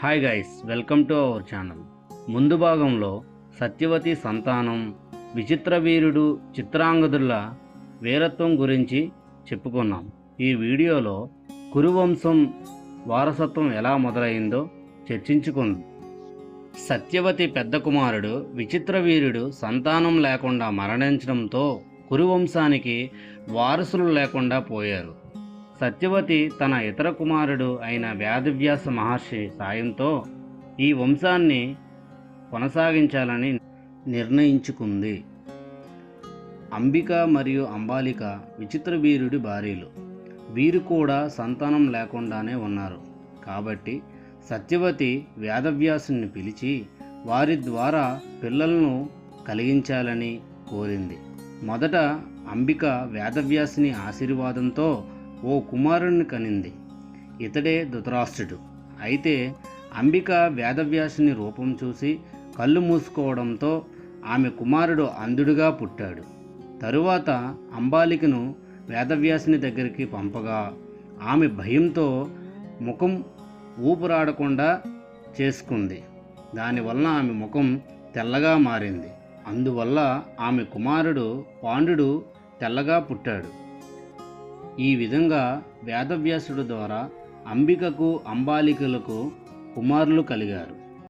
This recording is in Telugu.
Hi guys, welcome to our channel. ముందు భాగంలో సత్యవతి సంతానం, విచిత్ర వీరుడు చిత్రాంగదుల వీరత్వం గురించి చెప్పుకున్నాం. ఈ వీడియోలో కురువంశం వారసత్వం ఎలా మొదలైందో చర్చించుకుందాం. సత్యవతి పెద్ద కుమారుడు విచిత్ర వీరుడు సంతానం లేకుండా మరణించడంతో కురువంశానికి వారసులు లేకుండా పోయారు. సత్యవతి తన ఇతర కుమారుడు అయిన వేదవ్యాస మహర్షి సాయంతో ఈ వంశాన్ని కొనసాగించాలని నిర్ణయించుకుంది. అంబిక మరియు అంబాలిక విచిత్ర వీరుడి భార్యలు. వీరు కూడా సంతానం లేకుండానే ఉన్నారు. కాబట్టి సత్యవతి వేదవ్యాసుని పిలిచి వారి ద్వారా పిల్లలను కలిగించాలని కోరింది. మొదట అంబిక వేదవ్యాసుని ఆశీర్వాదంతో ఓ కుమారుణ్ణి కనింది. ఇతడే ధృతరాష్ట్రుడు. అయితే అంబిక వేదవ్యాసుని రూపం చూసి కళ్ళు మూసుకోవడంతో ఆమె కుమారుడు అంధుడిగా పుట్టాడు. తరువాత అంబాలికను వేదవ్యాసుని దగ్గరికి పంపగా ఆమె భయంతో ముఖం ఊపిరాడకుండా చేసుకుంది. దానివల్ల ఆమె ముఖం తెల్లగా మారింది. అందువల్ల ఆమె కుమారుడు పాండుడు తెల్లగా పుట్టాడు. ఈ విధంగా వేదవ్యాసుడు ద్వారా అంబికకు అంబాలికలకు కుమారులు కలిగారు.